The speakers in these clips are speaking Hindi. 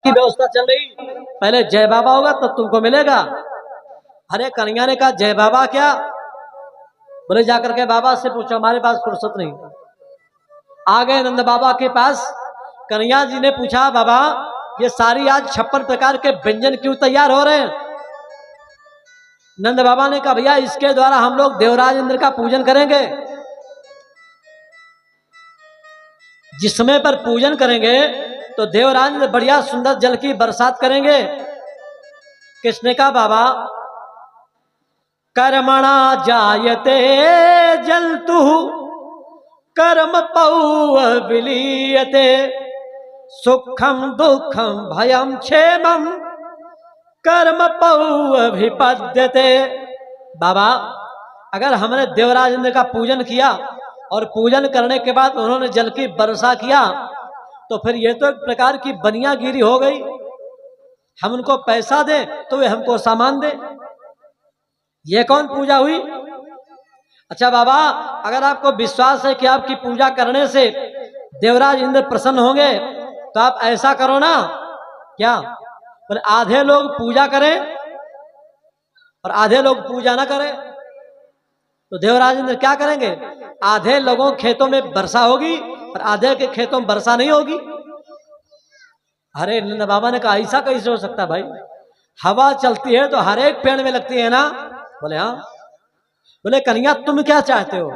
की व्यवस्था चल रही, पहले जय बाबा होगा तब तुमको मिलेगा। अरे कन्हैया ने कहा जय बाबा क्या? बोले जाकर के बाबा से पूछो, हमारे पास फुर्सत नहीं। आ गए नंद बाबा के पास। कन्हैया जी ने पूछा, बाबा ये सारी आज 56 प्रकार के व्यंजन क्यों तैयार हो रहे हैं? नंद बाबा ने कहा, भैया इसके द्वारा हम लोग देवराज इंद्र का पूजन करेंगे। जिस समय पर पूजन करेंगे तो देवराज इंद्र बढ़िया सुंदर जल की बरसात करेंगे। किसने कहा, बाबा कर्मणा जायते जलतु कर्म पौव विलीयते सुखम दुखम भयम क्षेमम कर्म पौव विपद्यते। बाबा अगर हमने देवराज इंद्र का पूजन किया और पूजन करने के बाद उन्होंने जल की वर्षा किया तो फिर ये तो एक प्रकार की बनियागिरी हो गई। हम उनको पैसा दें तो वे हमको सामान दे, ये कौन पूजा हुई? अच्छा बाबा अगर आपको विश्वास है कि आपकी पूजा करने से देवराज इंद्र प्रसन्न होंगे तो आप ऐसा करो ना, क्या बोले आधे लोग पूजा करें और आधे लोग पूजा ना करें, तो देवराज इंद्र क्या करेंगे? आधे लोगों के खेतों में वर्षा होगी और आधे के खेतों में वर्षा नहीं होगी। अरे नंद बाबा ने कहा ऐसा कैसे हो सकता भाई? हवा चलती है तो हर एक पेड़ में लगती है ना? बोले हाँ। बोले कन्हैया तुम क्या चाहते हो?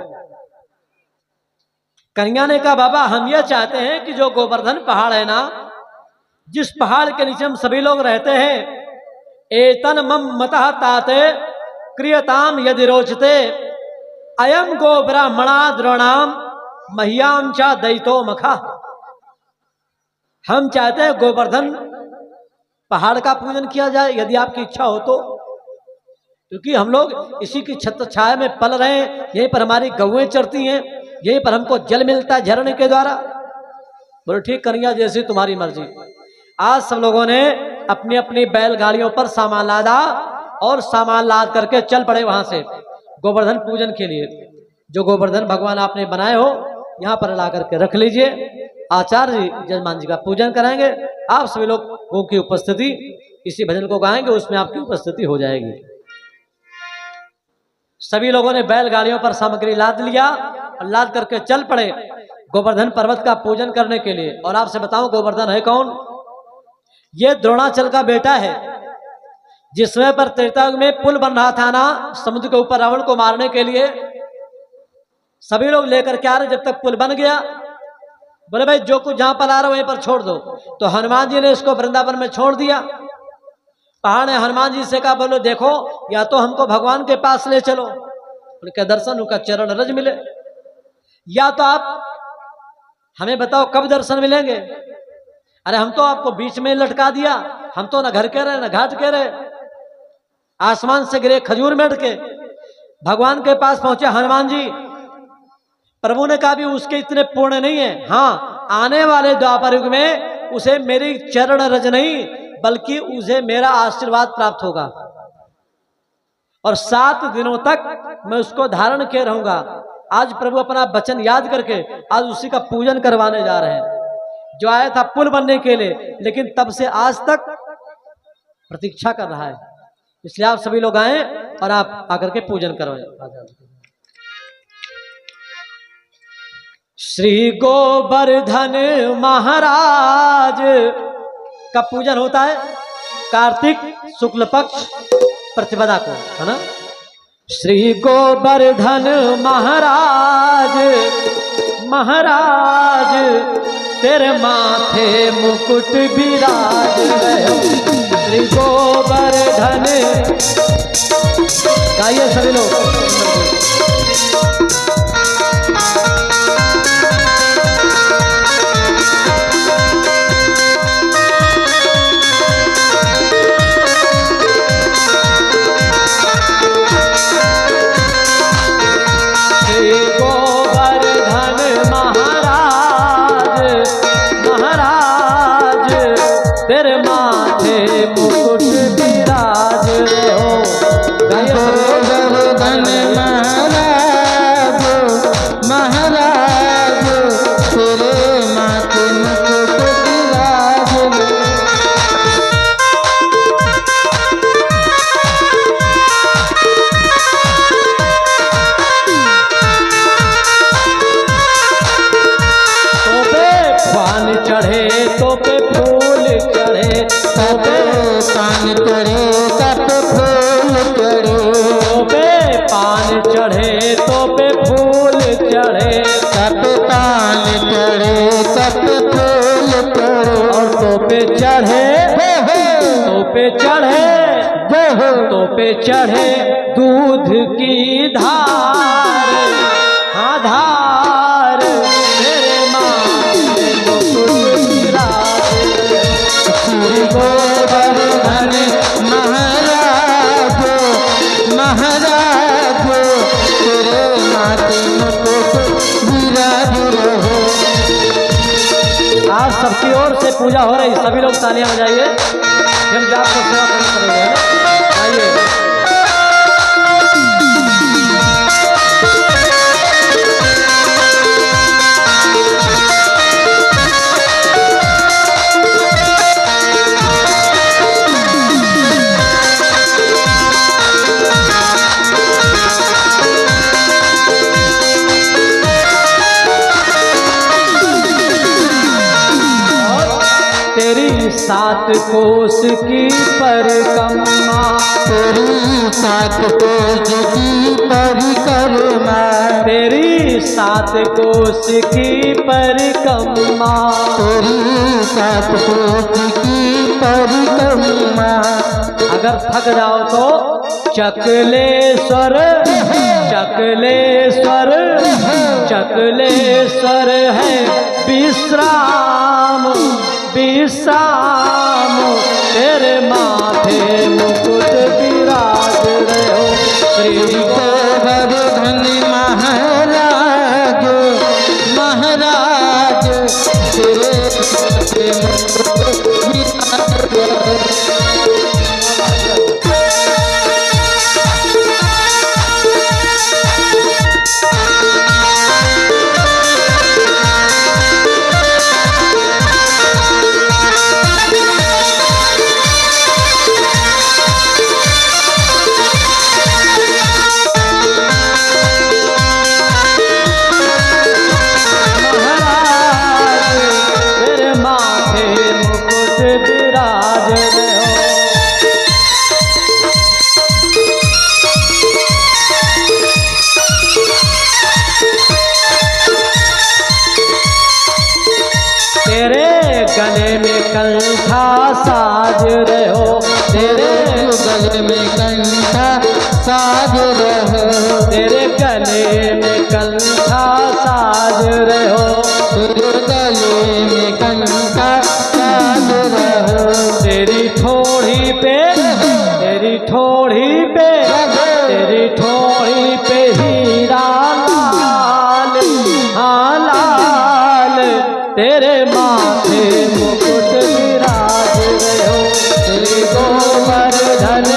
कन्हैया ने कहा, बाबा हम ये चाहते हैं कि जो गोवर्धन पहाड़ है ना, जिस पहाड़ के नीचे हम सभी लोग रहते हैं, एतन मम मतः ताते क्रियताम यदि रोचते अयम गो ब्राह्मणा द्रोणाम महियाम चा दैतो मखा। हम चाहते हैं गोवर्धन पहाड़ का पूजन किया जाए यदि आपकी इच्छा हो तो, क्योंकि हम लोग इसी की छत्र छाया में पल रहे हैं, यहीं पर हमारी गौएं चरती हैं, यहीं पर हमको जल मिलता है झरने के द्वारा। बोले ठीक कन्हैया जैसी तुम्हारी मर्जी। आज सब लोगों ने अपनी अपनी बैलगाड़ियों पर सामान लादा और सामान लाद करके चल पड़े वहां से गोवर्धन पूजन के लिए। जो गोवर्धन भगवान आपने बनाए हो यहाँ पर ला करके रख लीजिए। आचार्य जी जजमान जी का पूजन कराएंगे, आप सभी लोगों की उपस्थिति इसी भजन को गाएंगे, उसमें आपकी उपस्थिति हो जाएगी। सभी लोगों ने बैलगाड़ियों पर सामग्री लाद लिया और लाद करके चल पड़े गोवर्धन पर्वत का पूजन करने के लिए। और आपसे बताऊं गोवर्धन है कौन? ये द्रोणाचल का बेटा है। जिस समय पर त्रेता युग में पुल बन रहा था ना समुद्र के ऊपर रावण को मारने के लिए, सभी लोग लेकर के आ रहे, जब तक पुल बन गया बोले भाई जो कुछ जहां पर आ रहा वहीं पर छोड़ दो। तो हनुमान जी ने इसको वृंदावन में छोड़ दिया। पहाड़ ने हनुमान जी से कहा, बोलो देखो या तो हमको भगवान के पास ले चलो, उनके दर्शन उनका चरण रज मिले, या तो आप हमें बताओ कब दर्शन मिलेंगे। अरे हम तो आपको बीच में लटका दिया, हम तो ना घर के रहे ना घाट के रहे, आसमान से गिरे खजूर में अटके। भगवान के पास पहुंचे हनुमान जी। प्रभु ने कहा भी उसके इतने पूर्ण नहीं है, हाँ आने वाले द्वापर युग में उसे मेरी चरण रज नहीं बल्कि उसे मेरा आशीर्वाद प्राप्त होगा और 7 दिनों तक मैं उसको धारण किए रहूंगा। आज प्रभु अपना वचन याद करके आज उसी का पूजन करवाने जा रहे हैं। जो आया था पुल बनने के लिए, लेकिन तब से आज तक प्रतीक्षा कर रहा है। इसलिए आप सभी लोग आए और आप आकर के पूजन करवाएं। श्री गोवर्धन महाराज का पूजन होता है कार्तिक शुक्ल पक्ष प्रतिपदा को, है ना? श्री गोवर्धन महाराज महाराज तेरे माथे मुकुट विराज। श्री गोवर्धन गाइए सभी लोग। तेरे माथे मुकुट विराज हो, गोवर्धन महाराज महाराज तेरे माथे मुकुट विराज। चढ़े तो पे पान चढ़े तब फूल चढ़े, तो पे पान चढ़े तो पे फूल चढ़े, तब पान चढ़े तब फूल चढ़े, और तो पे चढ़े तो पे चढ़े तो पे चढ़े दूध की धार, हाँ धार तेरे माथे मुकुट विराजे, श्री गोवर्धन महाराज महाराज तेरे माथे मुकुट विराज रहो। आज सबकी ओर से पूजा हो रही, सभी लोग तालियां बजाइए, फिर भी आपको सेवा करनी पड़ेगी, है ना? आइए तेरी 7 कोस की परिक्रमा, तेरी 7 कोस की परिक्रमा, तेरी 7 कोस की परिक्रमा, तेरी 7 कोस की परिक्रमा। अगर थक जाओ तो चकलेश्वर चकलेश्वर चकलेश्वर है विश्राम विश्राम, तेरे माथे मुकुट विराज रहे हो श्री गोवर्धन महाराज महाराज तेरे मुकुट विराज रहो। गले में कंठा साज रहे हो, तेरे गले में कंठा साज रहो, तेरे गले में कंठा साज रहे हो, तेरे गले में कंठा साज रहो, तेरी ठोड़ी पे तेरी ठोड़ी पे तेरी ठोड़ी पे हीरा लाल, हाँ लाल तेरे माथे मुकुट विराज रहे हो श्री गोवर्धन।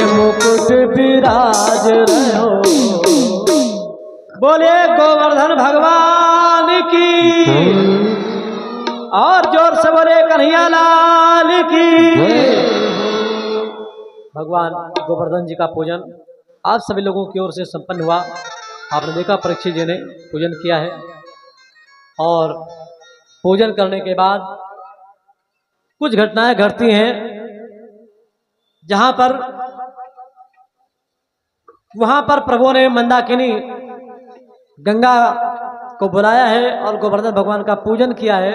मुकुट विराज रहो, बोले गोवर्धन भगवान की, और जोर से बोले कन्हैया लाल की। भगवान गोवर्धन जी का पूजन आप सभी लोगों की ओर से संपन्न हुआ। आपने देखा परीक्षित जी ने पूजन किया है, और पूजन करने के बाद कुछ घटनाएं घटती हैं जहां पर वहां पर प्रभु ने मंदाकिनी गंगा को बुलाया है और गोवर्धन भगवान का पूजन किया है।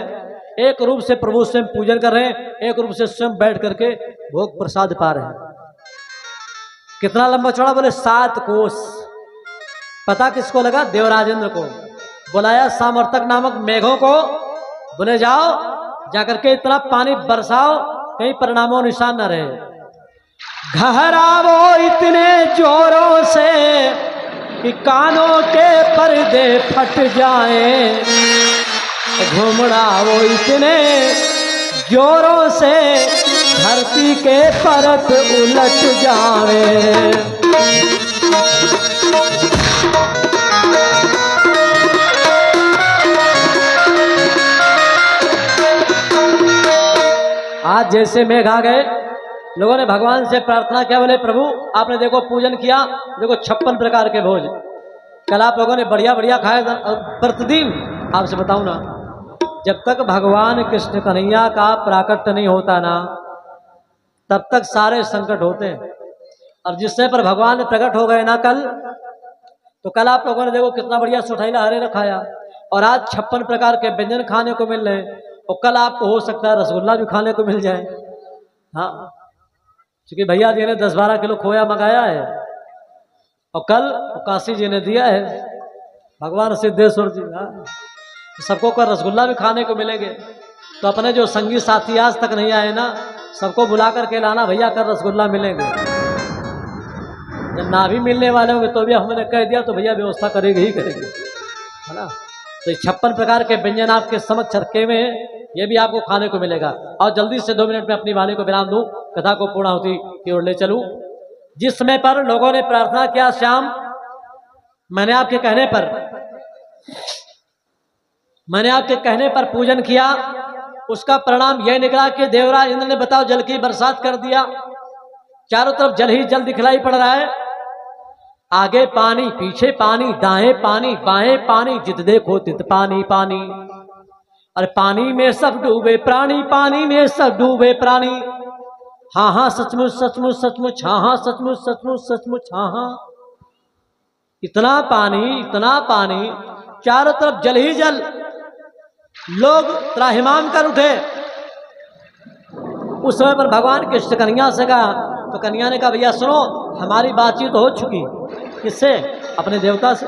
एक रूप से प्रभु स्वयं पूजन कर रहे हैं, एक रूप से स्वयं बैठ करके भोग प्रसाद पा रहे हैं। कितना लंबा चौड़ा, बोले 7 कोस। पता किसको लगा? देवराजेंद्र को बुलाया, सामर्थक नामक मेघों को, बोले जाओ जाकर के इतना पानी बरसाओ कहीं परिणामों निशान न रहे, घहरावो इतने जोरों से कि कानों के पर्दे फट जाएं, घुमड़ा वो इतने जोरों से धरती के परत उलट जावे। आज जैसे मेघ आ गए, लोगों ने भगवान से प्रार्थना किया, बोले प्रभु आपने देखो पूजन किया, देखो 56 प्रकार के भोज कल आप लोगों ने बढ़िया बढ़िया खाए। प्रतिदिन आपसे बताऊं ना, जब तक भगवान कृष्ण कन्हैया का प्राकट्य नहीं होता ना, तब तक सारे संकट होते हैं। और जिससे पर भगवान प्रकट हो गए ना कल, तो कल आप लोगों ने देखो कितना बढ़िया सुठैला हरे रखाया, और आज 56 प्रकार के व्यंजन खाने को मिल रहे, और कल आपको हो सकता है रसगुल्ला भी खाने को मिल जाए। हाँ, क्योंकि भैया जी ने 10-12 किलो खोया मंगाया है, और कल काशी जी ने दिया है, भगवान सिद्धेश्वर जी। हाँ, सबको का रसगुल्ला भी खाने को मिलेंगे। तो अपने जो संगी साथी आज तक नहीं आए ना, सबको बुला करके लाना, भैया कर रसगुल्ला मिलेंगे। जब ना भी मिलने वाले होंगे तो भी हमने कह दिया तो भैया व्यवस्था करेगी ही करेगी, है ना। तो 56 प्रकार के व्यंजन आपके समक्ष रखे में, ये भी आपको खाने को मिलेगा। और जल्दी से 2 मिनट में अपनी वाणी को विराम दूं, कथा को पूर्णाहुति की ओर ले चलूं। जिस समय पर लोगों ने प्रार्थना किया, श्याम मैंने आपके कहने पर पूजन किया, उसका परिणाम यह निकला कि देवराज इंद्र ने बताओ जल की बरसात कर दिया। चारों तरफ जल ही जल दिखलाई पड़ रहा है, आगे पानी पीछे पानी, दाएं पानी बाएं पानी, जित देखो तित पानी पानी। और पानी में सब डूबे प्राणी, पानी में सब डूबे प्राणी। हाँ हाँ सचमुच सचमुच सचमुच, हाँ हाँ सचमुच सचमुच सचमुच, हाँ हाँ। इतना पानी, चारों तरफ जल ही जल। लोग त्राहिमाम कर उठे। उस समय पर भगवान कृष्ण कन्हैया से कहा, तो कन्हैया ने कहा भैया सुनो, हमारी बातचीत हो चुकी। किससे? अपने देवता से।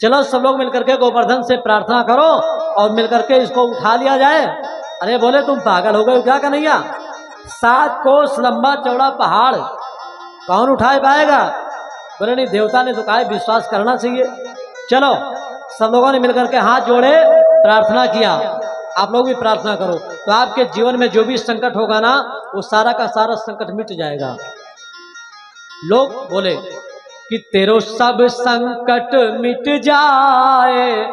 चलो सब लोग मिलकर के गोवर्धन से प्रार्थना करो और मिलकर के इसको उठा लिया जाए। अरे बोले तुम पागल हो गए क्या कन्हैया? 7 कोस लंबा चौड़ा पहाड़ कौन उठा पाएगा? बोले नहीं, देवता ने तो कहा विश्वास करना चाहिए। चलो सब लोगों ने मिलकर के हाथ जोड़े, प्रार्थना किया। आप लोग भी प्रार्थना करो, तो आपके जीवन में जो भी संकट होगा ना, वो सारा का सारा संकट मिट जाएगा। लोग बोले कि तेरो सब संकट मिट जाए,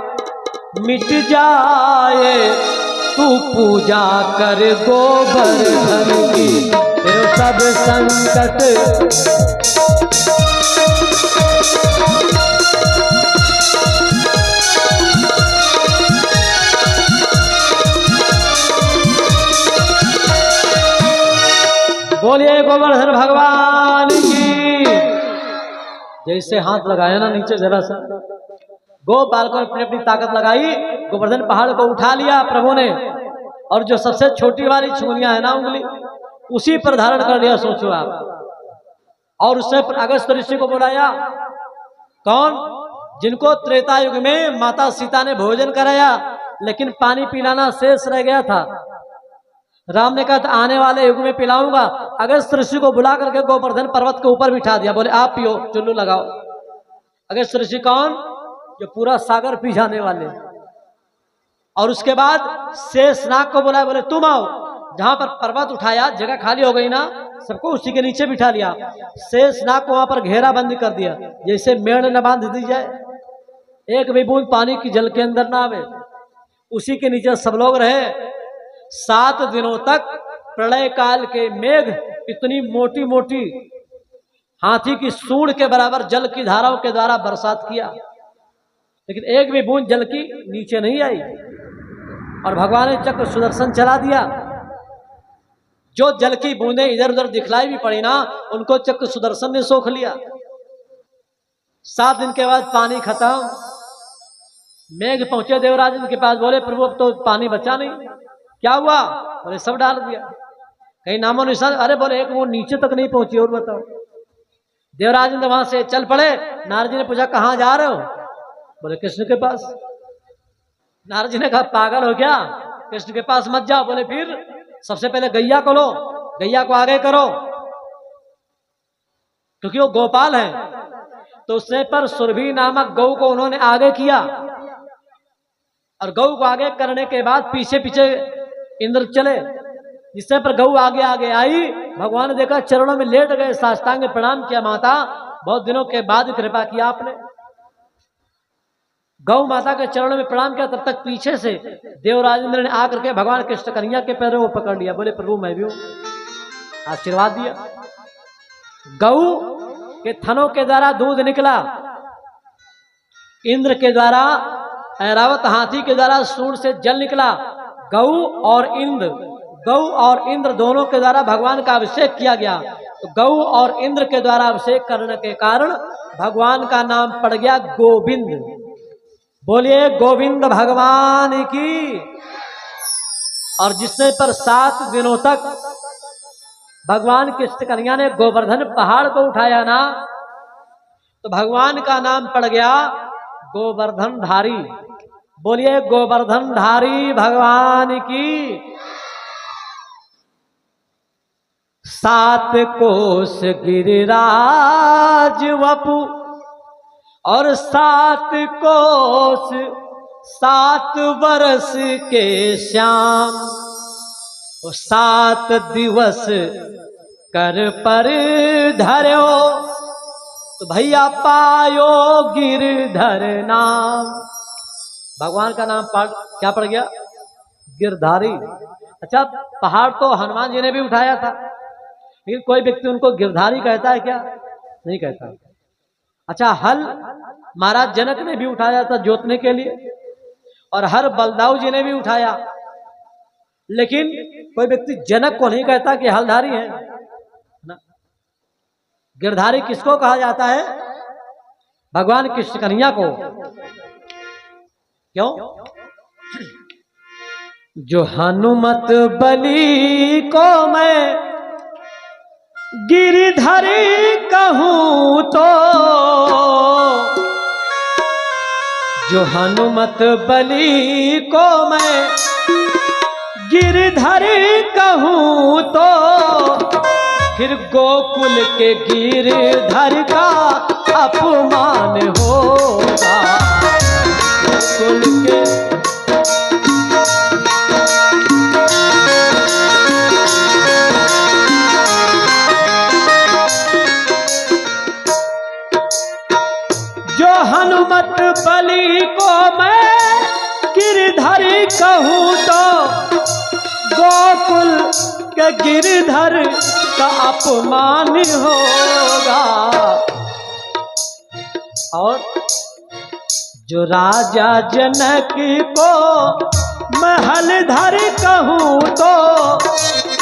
तू पूजा कर गोवर्धन की, तेरो सब संकट। बोलिए गोवर्धन भगवान की। जैसे हाथ लगाया ना नीचे जरा सा, गो बालकों ने अपनी अपनी ताकत लगाई, गोवर्धन पहाड़ को उठा लिया प्रभु ने, और जो सबसे छोटी वाली छूनिया है ना उंगली, उसी पर धारण कर लिया। सोचो आप। और उससे अगस्त्य ऋषि को बुलाया। कौन? जिनको त्रेता युग में माता सीता ने भोजन कराया, लेकिन पानी पिलाना शेष रह गया था। राम ने कहा था आने वाले युग में पिलाऊंगा। अगस्त्य ऋषि को बुला करके गोवर्धन पर्वत के ऊपर बिठा दिया। बोले आप पियो, चुल्लू लगाओ। अगस्त्य ऋषि कौन? जो पूरा सागर पी जाने वाले। और उसके बाद शेषनाग को बुलाया, बोले तुम आओ। जहां पर पर्वत उठाया, जगह खाली हो गई ना, सबको उसी के नीचे बिठा लिया। शेषनाग को वहां पर घेरा बंदी कर दिया, जैसे मेड़ न बांध दी जाए, एक भी बूंद पानी की जल के अंदर ना आवे। उसी के नीचे सब लोग रहे। 7 दिनों तक प्रलय काल के मेघ इतनी मोटी मोटी हाथी की सूंड के बराबर जल की धाराओं के द्वारा बरसात किया, लेकिन एक भी बूंद जल की नीचे नहीं आई। और भगवान ने चक्र सुदर्शन चला दिया। जो जल की बूंदें इधर उधर दिखलाई भी पड़ी ना, उनको चक्र सुदर्शन ने सोख लिया। 7 दिन के बाद पानी खत्म। मेघ पहुंचे देवराज के पास, बोले प्रभु अब तो पानी बचा नहीं, क्या हुआ? बोले सब डाल दिया, कहीं नामो निशान। अरे बोले एक वो नीचे तक नहीं पहुंची, और बताओ। देवराज वहां से चल पड़े। नारद जी ने पूछा कहां जा रहे हो? बोले कृष्ण के पास। नारद जी ने कहा पागल हो क्या, कृष्ण के पास मत जाओ। बोले फिर? सबसे पहले गैया को लो, गैया को आगे करो, क्योंकि वो गोपाल है। तो उससे पर सुरभि नामक गौ को उन्होंने आगे किया। और गऊ को आगे करने के बाद पीछे पीछे इंद्र चले। जिससे पर गऊ आगे आगे आई, भगवान ने देखा चरणों में लेट गए, साष्टांग में प्रणाम किया, माता बहुत दिनों के बाद कृपा किया आपने। गौ माता के चरणों में प्रणाम किया, तब तक पीछे से देवराज इंद्र ने आकर के भगवान कृष्ण कन्हैया के पैरों को पकड़ लिया, बोले प्रभु मैं भी हूं, आशीर्वाद दिया। गौ के थनों के द्वारा दूध निकला, इंद्र के द्वारा ऐरावत हाथी के द्वारा सूंड से जल निकला। गौ और इंद्र दोनों के द्वारा भगवान का अभिषेक किया गया। तो गौ और इंद्र के द्वारा अभिषेक करने के कारण भगवान का नाम पड़ गया गोविंद। बोलिए गोविंद भगवान की। और जिसने पर 7 दिनों तक भगवान कृष्ण कन्हैया ने गोवर्धन पहाड़ को उठाया ना, तो भगवान का नाम पड़ गया गोवर्धन धारी। बोलिए गोवर्धन धारी भगवान की। 7 कोस गिरिराज वपु और 7 कोस 7 वर्ष के श्याम, 7 दिवस कर पर धर्यो, तो भैया पायो गिरधर नाम। भगवान का नाम क्या पड़ गया? गिरधारी। अच्छा, पहाड़ तो हनुमान जी ने भी उठाया था, लेकिन कोई व्यक्ति उनको गिरधारी कहता है क्या? नहीं कहता। अच्छा, हल महाराज जनक ने भी उठाया था जोतने के लिए, और हर बलदाऊ जी ने भी उठाया, लेकिन कोई व्यक्ति जनक को नहीं कहता कि हलधारी है ना। गिरधारी किसको कहा जाता है? भगवान कृष्ण कन्हैया को। क्यों? जो हनुमत बली को मैं गिरधारी कहूं तो, जो हनुमत बली को मैं गिरधारी कहूं तो, फिर गोकुल के गिरधर का अपमान होगा। गोकुल के जो हनुमत बली को मैं गिरधरी कहूं तो, गोकुल के गिरधर का अपमान होगा। और जो राजा जनक को महलधर कहूं तो,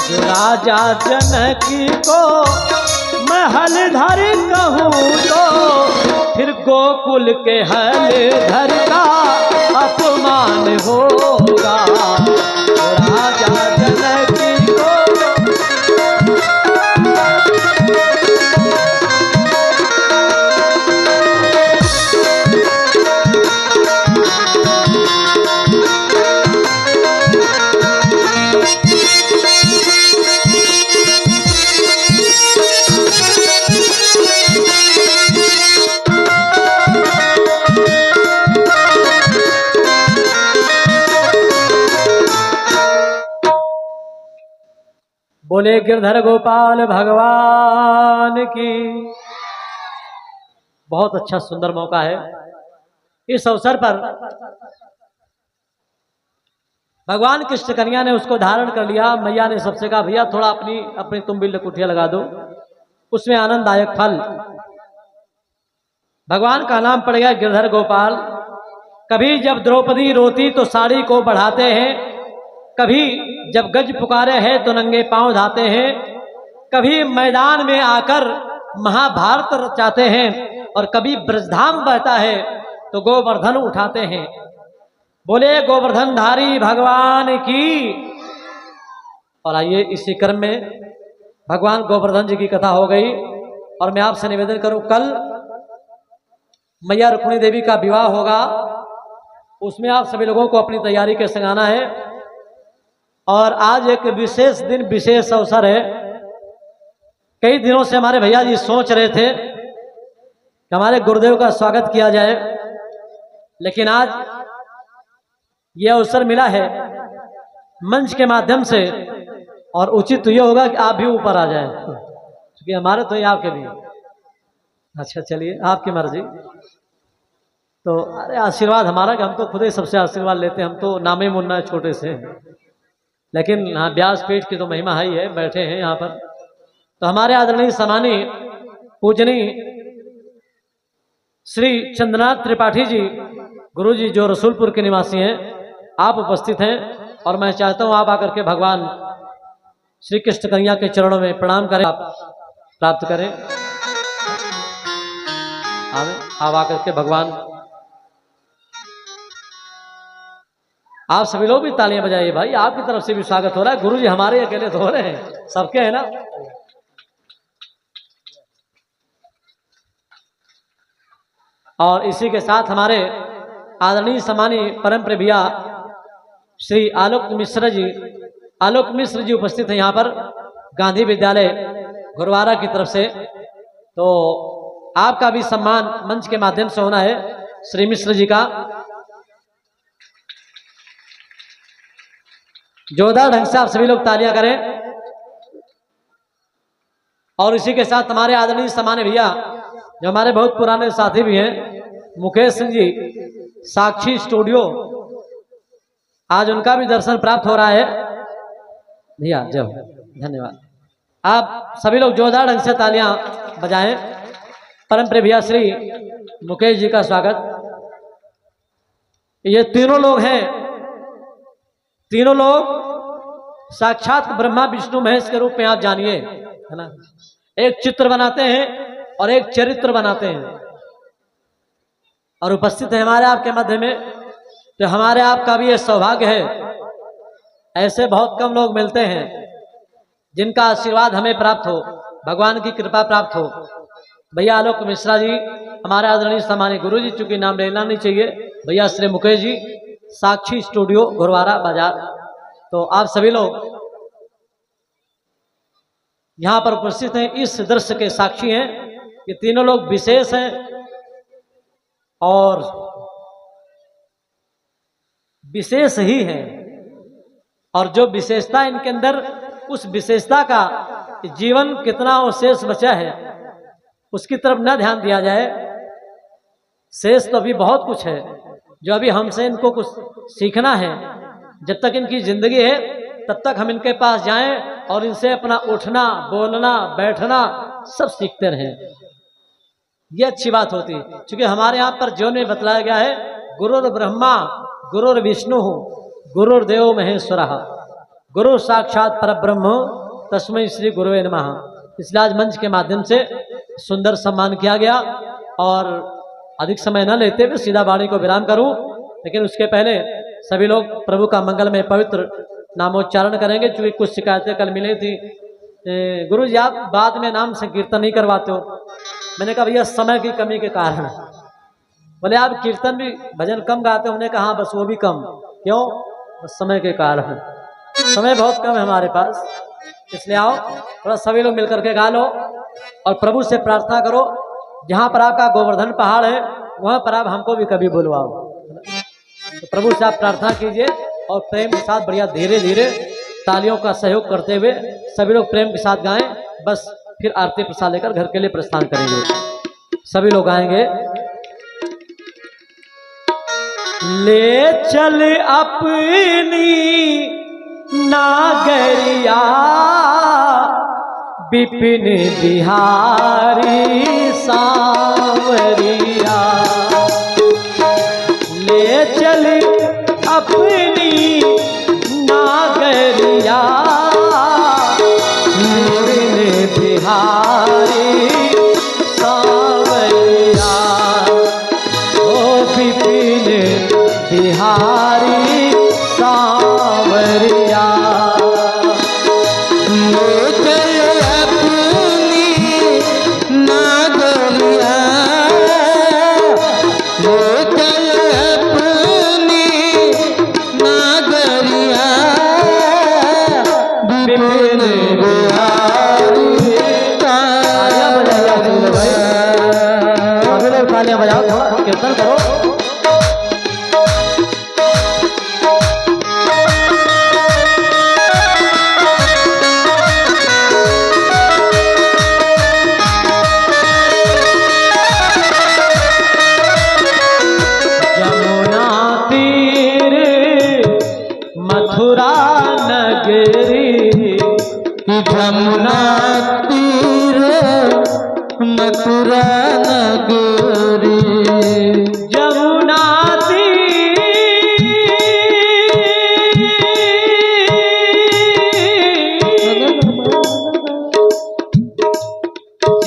जो राजा जनक को महलधर कहूं तो, फिर गोकुल के हलधर का अपमान होगा। राजा जनक को बोले गिरधर गोपाल भगवान की। बहुत अच्छा सुंदर मौका है। इस अवसर पर भगवान कृष्ण कन्हैया ने उसको धारण कर लिया। मैया ने सबसे कहा भैया थोड़ा अपनी तुम भी लकुटिया लगा दो, उसमें आनंददायक फल। भगवान का नाम पड़ गया गिरधर गोपाल। कभी जब द्रौपदी रोती तो साड़ी को बढ़ाते हैं, कभी जब गज पुकारे हैं तो नंगे पांव धाते हैं, कभी मैदान में आकर महाभारत रचाते हैं, और कभी ब्रजधाम बहता है तो गोवर्धन उठाते हैं। बोले गोवर्धन धारी भगवान की। और आइए इसी क्रम में भगवान गोवर्धन जी की कथा हो गई, और मैं आपसे निवेदन करूं कल मैया रुक्मिणी देवी का विवाह होगा, उसमें आप सभी लोगों को अपनी तैयारी के संग आना है। और आज एक विशेष दिन, विशेष अवसर है। कई दिनों से हमारे भैया जी सोच रहे थे कि हमारे गुरुदेव का स्वागत किया जाए, लेकिन आज ये अवसर मिला है मंच के माध्यम से, और उचित तो ये होगा कि आप भी ऊपर आ जाएं, क्योंकि हमारे तो ये आपके भी। अच्छा चलिए, आपकी मर्जी। तो अरे आशीर्वाद हमारा कि हम तो खुद ही सबसे आशीर्वाद लेते हैं, हम तो नामे मुन्ना छोटे से, लेकिन हाँ व्यासपीठ की तो महिमा ही है, बैठे हैं यहाँ पर। तो हमारे आदरणीय सम्मानीय पूजनीय श्री चंद्रनाथ त्रिपाठी जी गुरु जी, जो रसूलपुर के निवासी हैं, आप उपस्थित हैं, और मैं चाहता हूं आप आकर के भगवान श्री कृष्ण कन्हैया के चरणों में प्रणाम करें, आप प्राप्त करें। आप आकर के भगवान, आप सभी लोग भी तालियां बजाइए भाई, आपकी तरफ से भी स्वागत हो रहा है। गुरु जी हमारे अकेले तो हो रहे हैं, सबके हैं ना। और इसी के साथ हमारे आदरणीय सम्मानीय परम प्रिय भैया श्री आलोक मिश्र जी उपस्थित हैं यहाँ पर, गांधी विद्यालय गुरुवारा की तरफ से। तो आपका भी सम्मान मंच के माध्यम से होना है श्री मिश्र जी का। जोरदार ढंग से आप सभी लोग तालियां करें। और इसी के साथ हमारे आदरणीय सम्मानीय भैया, जो हमारे बहुत पुराने साथी भी हैं, मुकेश सिंह जी, साक्षी स्टूडियो, आज उनका भी दर्शन प्राप्त हो रहा है। भैया जय हो, धन्यवाद। आप सभी लोग जोरदार ढंग से तालियां बजाएं। परम प्रिय भैया श्री मुकेश जी का स्वागत। ये तीनों लोग हैं, तीनों लोग साक्षात ब्रह्मा विष्णु महेश के रूप में आप जानिए, है ना। एक चित्र बनाते हैं और एक चरित्र बनाते हैं, और उपस्थित है हमारे आपके मध्य में। तो हमारे आपका भी ये सौभाग्य है, ऐसे बहुत कम लोग मिलते हैं जिनका आशीर्वाद हमें प्राप्त हो, भगवान की कृपा प्राप्त हो। भैया आलोक मिश्रा जी, हमारे आदरणीय सम्मानीय गुरु जी, चूंकि नाम लेना नहीं चाहिए, भैया श्री मुकेश जी, साक्षी स्टूडियो गुरुवारा बाजार। तो आप सभी लोग यहाँ पर उपस्थित हैं, इस दृश्य के साक्षी हैं। ये तीनों लोग विशेष हैं, और विशेष ही है, और जो विशेषता इनके अंदर, उस विशेषता का जीवन कितना अवशेष बचा है उसकी तरफ न ध्यान दिया जाए। शेष तो अभी बहुत कुछ है जो अभी हमसे इनको कुछ सीखना है। जब तक इनकी जिंदगी है तब तक हम इनके पास जाएं और इनसे अपना उठना, बोलना, बैठना सब सीखते रहें। ये अच्छी बात होती है, क्योंकि हमारे यहाँ पर जो में बतलाया गया है, गुरुर ब्रह्मा गुरुर विष्णु गुरुर्देव महेश्वरः, गुरु साक्षात परब्रह्म तस्मै श्री गुरुवे नमः। इसलिए आज मंच के माध्यम से सुंदर सम्मान किया गया, और अधिक समय न लेते हुए सीधा वाणी को विराम करूं, लेकिन उसके पहले सभी लोग प्रभु का मंगलमय पवित्र नामोच्चारण करेंगे। चूंकि कुछ शिकायतें कल मिली थी, गुरु जी आप बाद में नाम संकीर्तन नहीं करवाते हो। मैंने कहा भैया समय की कमी के कारण। बोले आप कीर्तन भी भजन कम गाते हो। हमने कहा बस वो भी कम। क्यों? बस समय के कारण, समय बहुत कम है हमारे पास, इसलिए आओ थोड़ा सभी लोग मिलकर के गा लो और प्रभु से प्रार्थना करो। जहाँ पर आपका गोवर्धन पहाड़ है वहाँ पर आप हमको भी कभी बुलवाओ। तो प्रभु से आप प्रार्थना कीजिए और प्रेम के साथ बढ़िया धीरे धीरे तालियों का सहयोग करते हुए सभी लोग प्रेम के साथ गाएं। बस फिर आरती प्रसाद लेकर घर के लिए प्रस्थान करेंगे। सभी लोग गाएंगे। ले चल अपनी नागरिया बिपिन बिहारी सांवरिया, ले चल अपनी नागरिया बिपिन बिहारी सांवरिया, ओ बिपिन बिहारी सांवरिया। मथुरा नगरी यमुना तीर मथुरा नगरी यमुना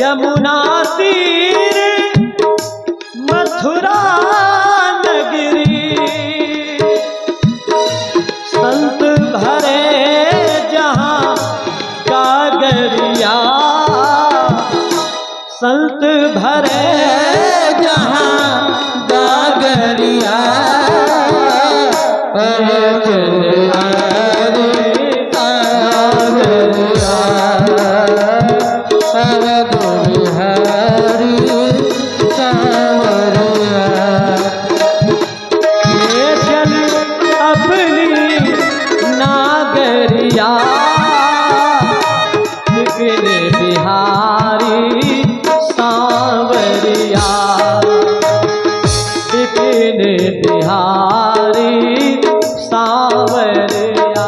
यमुना तीर मथुरा नगरी संत भरे जहाँ कागरिया संत भरे जहाँ गागरिया ले चल अपनी नागरिया बिपिन बिहारी सांवरिया बिपिन बिहारी सांवरिया।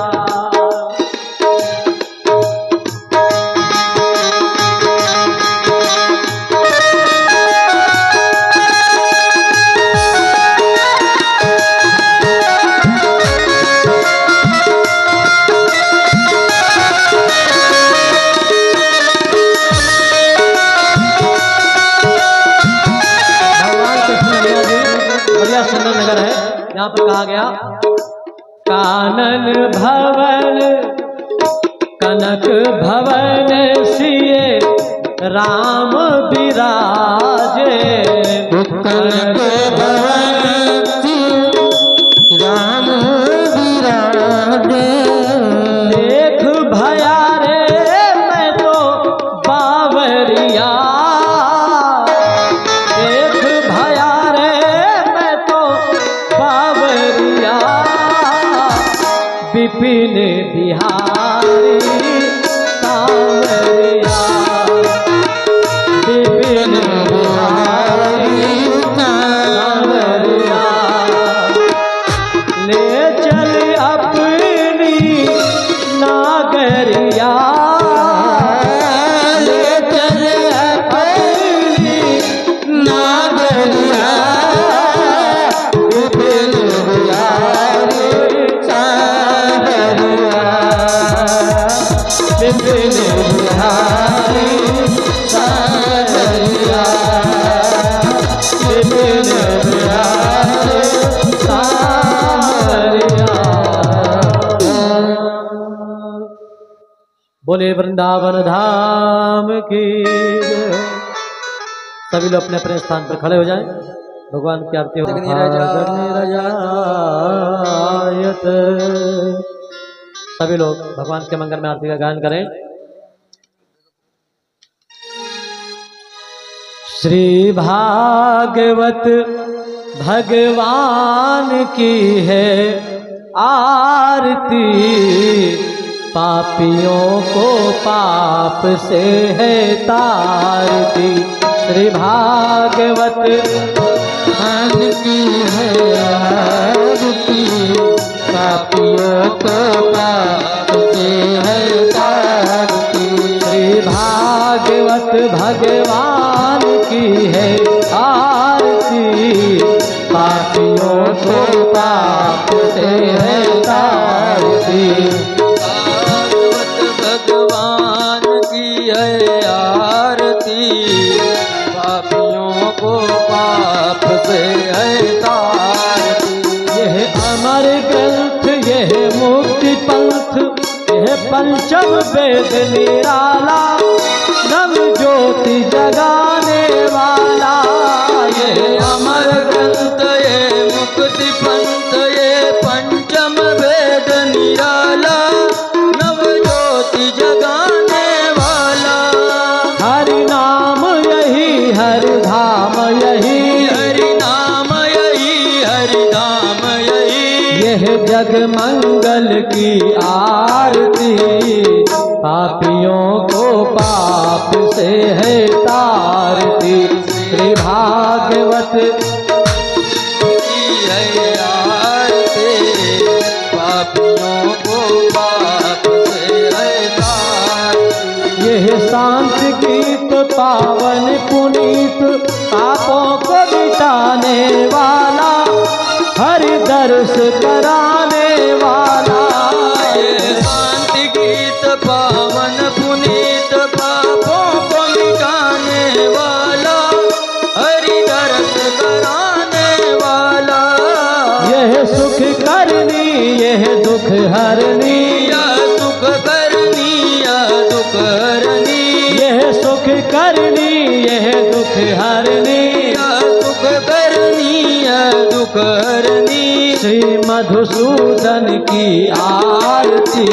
बढ़िया सुंदर नगर है। यहाँ पर कहा गया कानन भवन कनक भवन सिए राम विराजे कनक भवन राम विराजे देख भया रे मैं तो बावरिया देख भया रे मैं तो बावरिया बिपिन बिहारी सांवरिया बिपिन बिहारी सांवरिया। ले चल अपनी नागरिया ले चल अपनी नागरिया बिपिन बिहारी सांवरिया बिपिन बिहारी सांवरिया बिपिन बिहारी सांवरिया। बोले वृंदावन धाम की जय। सभी लोग अपने अपने स्थान पर खड़े हो जाएं। भगवान की आरती हो। सभी लोग भगवान के मंगल में आरती का गायन करें। श्री भागवत भगवान की है आरती पापियों को पाप से है तारती। श्री भागवत मान की है आरती पापियों को पाप से है तारती। श्री भागवत भगवान की है आरती पापियों को पाप से है तारती। भगवान की है आरती पापियों को पाप से है तारती। यह अमर ग्रंथ यह मुक्ति पंथ यह पंचम वेद निराला नव ज्योति जगाने वाला। यह अमर ग्रंथ ये मुक्ति पंथ ये पंचम वेद निराला नव ज्योति जगाने वाला। हरि नाम यही हरि धाम यही हरि नाम यही हरि धाम यही यह जग मंगल की आरती पापियों को पाप से है तारती। श्री भागवत की है आरती पापियों को पाप से है तारती। यह शांत गीत पावन पुनीत पापों को मिटाने वाला, हरि दर्श कराने वाला। ये शांति गीत पावन पुनीत पापों को मिटाने वाला, हरि दर्श कराने वाला। यह सुख करनी यह दुख हरनी, यह सुख करनी यह दुख हरनी, यह सुख करनी यह दुख हरनी। यह सुख करनी यह दुख हरनी। श्री मधुसूदन की आरती,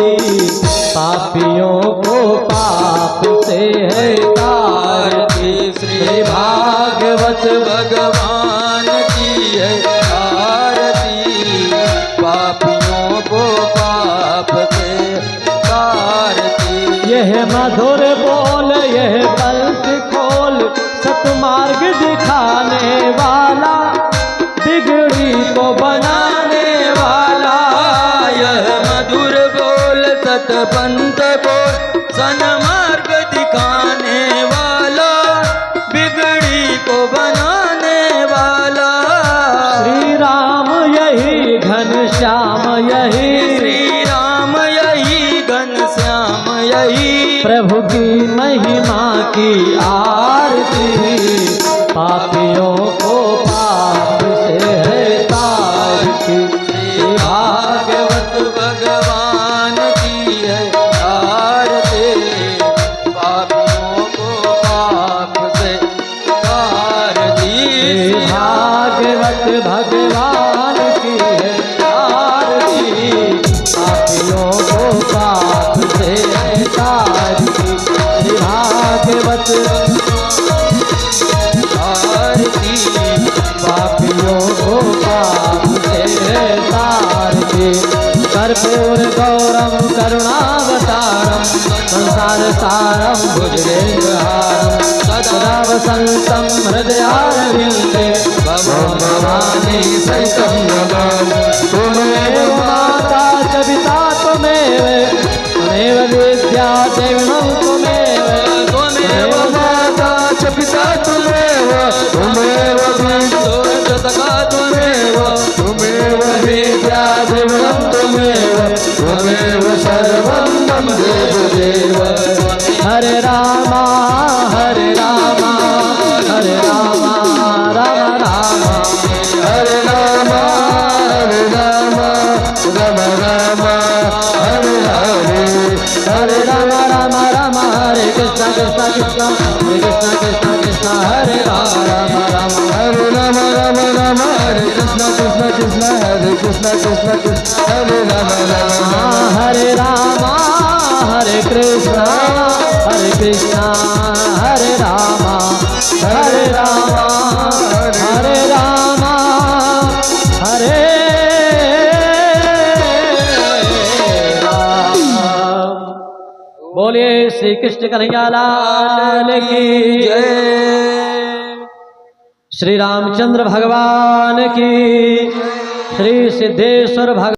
पापियों को पाप से है तारती। श्री भागवत भगवान की है आरती, पापियों को पाप से तारती। यह मधुर बोल यह पंथ खोल, सतमार्ग दिखाने वाला, बिगड़ी को बनाने वाला। यह मधुर बोल सतपंथ बोल, सन्मार्ग दिखाने वाला, बिगड़ी को बनाने वाला। श्री राम यही घनश्याम यही, श्री राम यही घनश्याम यही, प्रभु की महिमा की आरती, पापियों को पाप से है तारती। श्री भागवत भगवान की है आरती, पापियों को पाप से तारती। श्री भागवत भगवान की है आरती, पापियों को पाप से है तारती। श्री भागवत आरती, पापियों को पाप से है तारती। कर्पूर गौरम करुणावतारम, संसार सारम भुजगेन्द्रहारम, सदा वसन्तं हृदयारविन्दे, भवानी सहितं नमामि। त्वमेव माता च पिता त्वमेव, त्वमेव विद्या देविनं त्वमेव, त्वमेव माता च पिता त्वमेव, त्वमेव विद्योतका त्वमेव, त्वमेव विद्या देवनं त्वमेव, त्वमेव सर्वं मम देवदेव। हरे रामा हरे रामा हरे रामा राम राम, हरे राम हरे राम राम राम हरे हरे, हरे राम राम राम हरे कृष्ण कृष्ण कृष्ण हरे कृष्ण कृष्ण कृष्ण हरे राम राम राम। हरे राम राम राम हरे कृष्ण कृष्ण कृष्ण हरे कृष्ण कृष्ण कृष्ण हरे राम राम। हरे राम हरे कृष्ण हरे राम हरे राम हरे राम हरे राम। बोलिए श्री कृष्ण कन्हैया लाल की जय। श्री रामचंद्र भगवान की, श्री सिद्धेश्वर भगवान